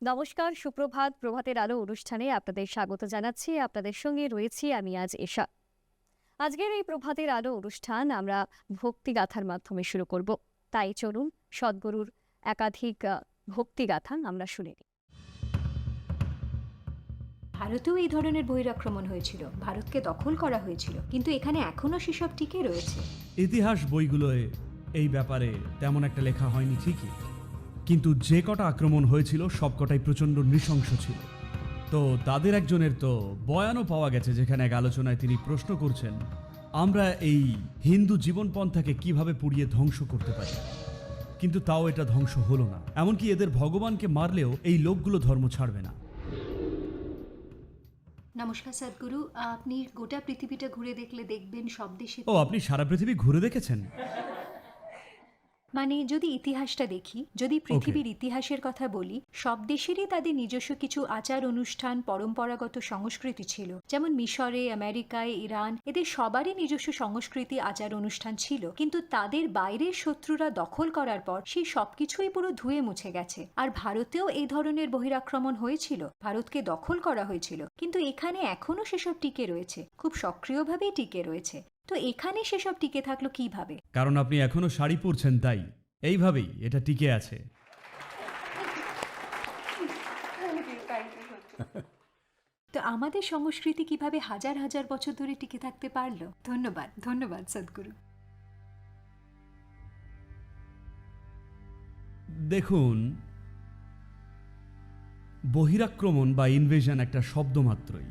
নমস্কার, সুপ্রভাত। প্রভাতের আলো অনুষ্ঠানে আপনাদের স্বাগত জানাচ্ছি। আপনাদের সঙ্গে রয়েছি আমি আজ এশা। আজকের এই প্রভাতের আলো অনুষ্ঠান আমরা ভক্তিগাথার মাধ্যমে শুরু করব। তাই চলুন সদ্গুরুর একাধিক ভক্তিগাথা আমরা শুনে নিই। ভারতেও এই ধরনের বহিরাক্রমণ হয়েছিল, ভারতকে দখল করা হয়েছিল, কিন্তু এখানে এখনো সেসব টিকে রয়েছে। ইতিহাস বইগুলোয় এই ব্যাপারে তেমন একটা লেখা হয়নি ঠিকই, কিন্তু যে কটা আক্রমণ হয়েছিল সবকটাই প্রচণ্ড নৃশংস ছিল। তো তাদের একজনের তো বয়ানও পাওয়া গেছে, যেখানে এক আলোচনায় তিনি প্রশ্ন করছেন, আমরা এই হিন্দু জীবনপন্থাকে কিভাবে পুড়িয়ে ধ্বংস করতে পারি, কিন্তু তাও এটা ধ্বংস হলো না। এমনকি এদের ভগবানকে মারলেও এই লোকগুলো ধর্ম ছাড়বে না। নমস্কার সদ্গুরু, আপনি গোটা পৃথিবীটা ঘুরে দেখলে দেখবেন সব দেশে ও, আপনি সারা পৃথিবী ঘুরে দেখেছেন? মানে যদি ইতিহাসটা দেখি, যদি পৃথিবীর ইতিহাসের কথা বলি, সব দেশেরই তাদের নিজস্ব কিছু আচার অনুষ্ঠান, পরম্পরাগত সংস্কৃতি ছিল। যেমন মিশরে, আমেরিকায়, ইরান, এদের সবারই নিজস্ব সংস্কৃতি, আচার অনুষ্ঠান ছিল, কিন্তু তাদের বাইরের শত্রুরা দখল করার পর সেই সবকিছুই পুরো ধুয়ে মুছে গেছে। আর ভারতেও এই ধরনের বহিরাক্রমণ হয়েছিল, ভারতকে দখল করা হয়েছিল, কিন্তু এখানে এখনো সেসব টিকে রয়েছে, খুব সক্রিয়ভাবেই টিকে রয়েছে। তো এখানে সেসব টিকে থাকলো কিভাবে? কারণ আপনি এখনো শাড়ি পরছেন, তাই এইভাবেই এটা টিকে আছে। তো আমাদের সংস্কৃতি কিভাবে হাজার হাজার বছর ধরে টিকে থাকতে পারলো? ধন্যবাদ, ধন্যবাদ সদ্গুরু। দেখুন, বহিরাক্রমণ বা ইনভেশন একটা শব্দ মাত্রই,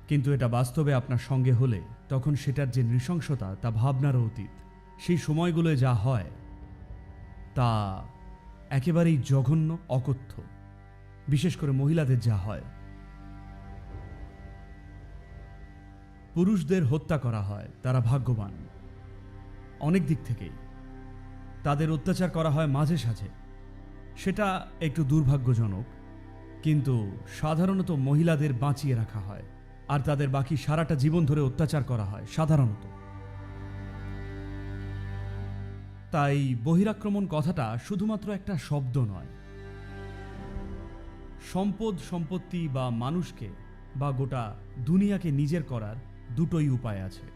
কিন্তু এটা বাস্তবে আপনার সঙ্গে হলে তখন সেটার যে নৃশংসতা তা ভাবনারও অতীত। সেই সময়গুলোয় যা হয় তা একেবারেই জঘন্য, অকথ্য। বিশেষ করে মহিলাদের যা হয়, পুরুষদের হত্যা করা হয়, তারা ভাগ্যবান। অনেক দিক থেকেই তাদের অত্যাচার করা হয় মাঝে সাঝে, সেটা একটু দুর্ভাগ্যজনক, কিন্তু সাধারণত মহিলাদের বাঁচিয়ে রাখা হয় আর তাদের বাকি সারাটা জীবন ধরে অত্যাচার করা হয় সাধারণত। তাই বহিরাক্রমণ কথাটা শুধুমাত্র একটা শব্দ নয়। সম্পদ, সম্পত্তি বা মানুষকে বা গোটা দুনিয়াকে নিজের করার দুটোই উপায় আছে।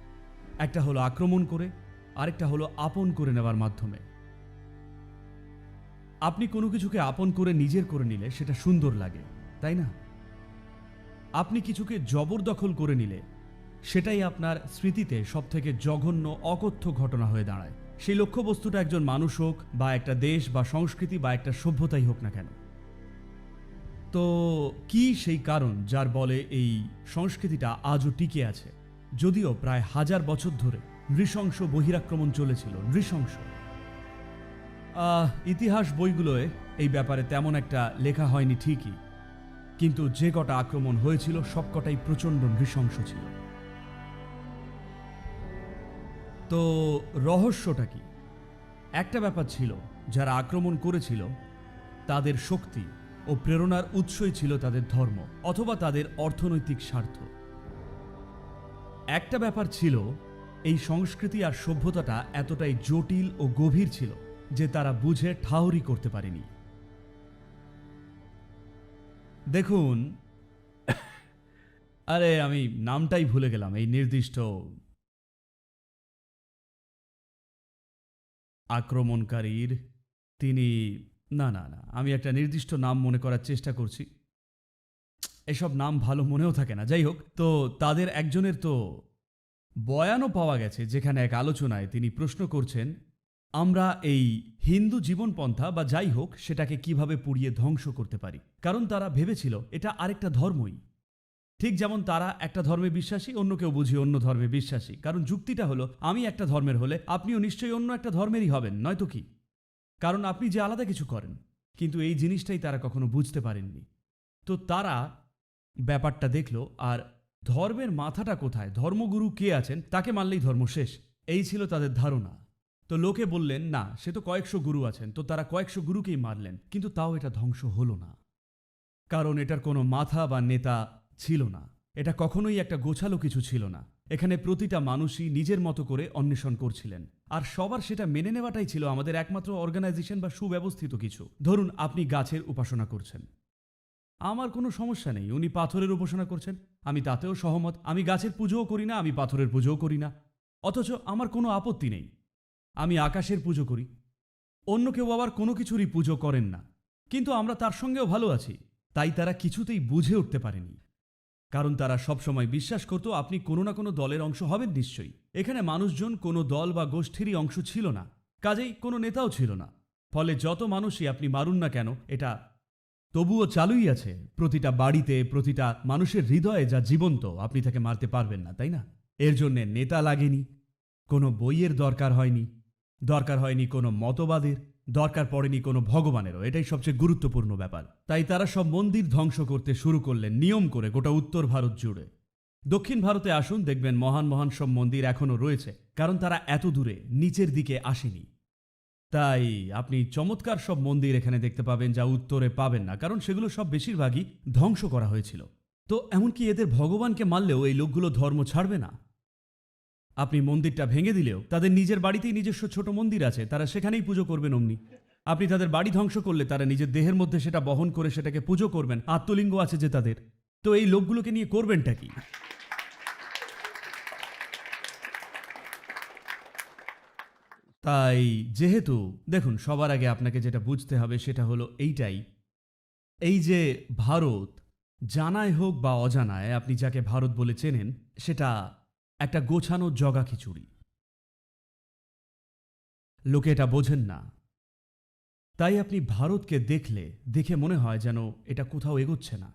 একটা হলো আক্রমণ করে, আরেকটা হলো আপন করে নেওয়ার মাধ্যমে। আপনি কোনো কিছুকে আপন করে নিজের করে নিলে সেটা সুন্দর লাগে, তাই না? আপনি কিছুকে জবরদখল করে নিলে সেটাই আপনার স্মৃতিতে সবথেকে জঘন্য, অকথ্য ঘটনা হয়ে দাঁড়ায়। সেই লক্ষ্যবস্তুটা একজন মানুষ হোক বা একটা দেশ বা সংস্কৃতি বা একটা সভ্যতাই হোক না কেন। তো কি সেই কারণ যার বলে এই সংস্কৃতিটা আজও টিকে আছে, যদিও প্রায় 1000 বছর ধরে নৃশংস বহিরাক্রমণ চলেছিল? নৃশংস। ইতিহাস বইগুলোয় এই ব্যাপারে তেমন একটা লেখা হয়নি ঠিকই, কিন্তু যে কটা আক্রমণ হয়েছিল সবকটাই প্রচণ্ড নৃশংস ছিল। তো রহস্যটা কি? একটা ব্যাপার ছিল, যারা আক্রমণ করেছিল তাদের শক্তি ও প্রেরণার উৎসই ছিল তাদের ধর্ম অথবা তাদের অর্থনৈতিক স্বার্থ। একটা ব্যাপার ছিল, এই সংস্কৃতি আর সভ্যতাটা এতটাই জটিল ও গভীর ছিল যে তারা বুঝে ঠাউরি করতে পারেনি। দেখুন, আরে আমি নামটাই ভুলে গেলাম এই নির্দিষ্ট আক্রমণকারীর। তিনি, না না না, আমি একটা নির্দিষ্ট নাম মনে করার চেষ্টা করছি। এসব নাম ভালো মনেও থাকে না। যাই হোক, তো তাদের একজনের তো বয়ানও পাওয়া গেছে, যেখানে এক আলোচনায় তিনি প্রশ্ন করছেন, আমরা এই হিন্দু জীবনপন্থা বা যাই হোক সেটাকে কিভাবে পুড়িয়ে ধ্বংস করতে পারি। কারণ তারা ভেবেছিল এটা আরেকটা ধর্মই। ঠিক যেমন তারা একটা ধর্মে বিশ্বাসী, অন্য কেউ বুঝি অন্য ধর্মে বিশ্বাসী। কারণ যুক্তিটা হলো, আমি একটা ধর্মের হলে আপনিও নিশ্চয়ই অন্য একটা ধর্মেরই হবেন, নয়তো কি? কারণ আপনি যে আলাদা কিছু করেন। কিন্তু এই জিনিসটাই তারা কখনো বুঝতে পারেননি। তো তারা ব্যাপারটা দেখল, আর ধর্মের মাথাটা কোথায়, ধর্মগুরু কে আছেন, তাকে মানলেই ধর্ম শেষ, এই ছিল তাদের ধারণা। তো লোকে বললেন, না, সে তো কয়েকশো গুরু আছেন। তো তারা কয়েকশো গুরুকেই মারলেন, কিন্তু তাও এটা ধ্বংস হলো না, কারণ এটার কোনো মাথা বা নেতা ছিল না। এটা কখনোই একটা গোছালো কিছু ছিল না। এখানে প্রতিটা মানুষই নিজের মতো করে অন্বেষণ করছিলেন। আর সবার সেটা মেনে নেওয়াটাই ছিল আমাদের একমাত্র অর্গানাইজেশন বা সুব্যবস্থিত কিছু। ধরুন আপনি গাছের উপাসনা করছেন, আমার কোনো সমস্যা নেই। উনি পাথরের উপাসনা করছেন, আমি তাতেও সহমত। আমি গাছের পুজোও করি না, আমি পাথরের পুজোও করি না, অথচ আমার কোনো আপত্তি নেই। আমি আকাশের পুজো করি, অন্য কেউ আবার কোনো কিছুরই পুজো করেন না, কিন্তু আমরা তার সঙ্গেও ভালো আছি। তাই তারা কিছুতেই বুঝে উঠতে পারেনি, কারণ তারা সবসময় বিশ্বাস করত আপনি কোনো না কোনো দলের অংশ হবেন নিশ্চয়ই। এখানে মানুষজন কোনো দল বা গোষ্ঠীরই অংশ ছিল না, কাজেই কোনো নেতাও ছিল না। ফলে যত মানুষই আপনি মারুন না কেন, এটা তবুও চালুই আছে। প্রতিটা বাড়িতে, প্রতিটা মানুষের হৃদয়ে যা জীবন্ত, আপনি তাকে মারতে পারবেন না, তাই না? এর জন্যে নেতা লাগেনি, কোনো বইয়ের দরকার হয়নি কোনো মতবাদের, দরকার পড়েনি কোনো ভগবানেরও। এটাই সবচেয়ে গুরুত্বপূর্ণ ব্যাপার। তাই তারা সব মন্দির ধ্বংস করতে শুরু করলেন নিয়ম করে গোটা উত্তর ভারত জুড়ে। দক্ষিণ ভারতে আসুন, দেখবেন মহান মহান সব মন্দির এখনও রয়েছে, কারণ তারা এত দূরে নিচের দিকে আসেনি। তাই আপনি চমৎকার সব মন্দির এখানে দেখতে পাবেন, যা উত্তরে পাবেন না, কারণ সেগুলো সব বেশিরভাগই ধ্বংস করা হয়েছিল। তো এমনকি এদের ভগবানকে মানলেও এই লোকগুলো ধর্ম ছাড়বে না। আপনি মন্দিরটা ভেঙে দিলেও তাদের নিজের বাড়িতেই নিজস্ব ছোট মন্দির আছে, তারা সেখানেই পুজো করবেন অমনি। আপনি তাদের বাড়ি ধ্বংস করলে তারা নিজের দেহের মধ্যে সেটা বহন করে সেটাকে পুজো করবেন। আত্মলিঙ্গ আছে যে তাদের। তো এই লোকগুলোকে নিয়ে করবেনটা কি? তাই যেহেতু দেখুন, সবার আগে আপনাকে যেটা বুঝতে হবে সেটা হলো এইটাই, এই যে ভারত, জানায় হোক বা অজানায় আপনি যাকে ভারত বলে চেনেন, সেটা একটা গোছানো জগা খিচুড়ি। লোকে এটা বোঝেন না। তাই আপনি ভারতকে দেখে মনে হয় যেন এটা কোথাও এগোচ্ছে না।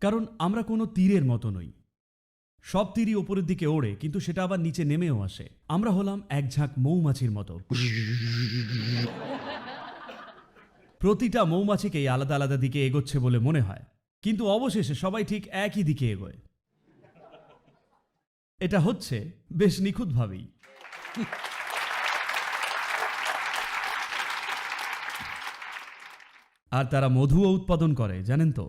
কারণ আমরা কোনো তীরের মতো নই। সব তীরই ওপরের দিকে ওড়ে, কিন্তু সেটা আবার নিচে নেমেও আসে। আমরা হলাম এক ঝাঁক মৌমাছির মতো। প্রতিটা মৌমাছিকেই আলাদা আলাদা দিকে এগোচ্ছে বলে মনে হয়, কিন্তু অবশেষে সবাই ঠিক একই দিকে এগোয়। এটা হচ্ছে বেশ নিখুঁতভাবেই। আর তারা মধুও উৎপাদন করে, জানেন তো?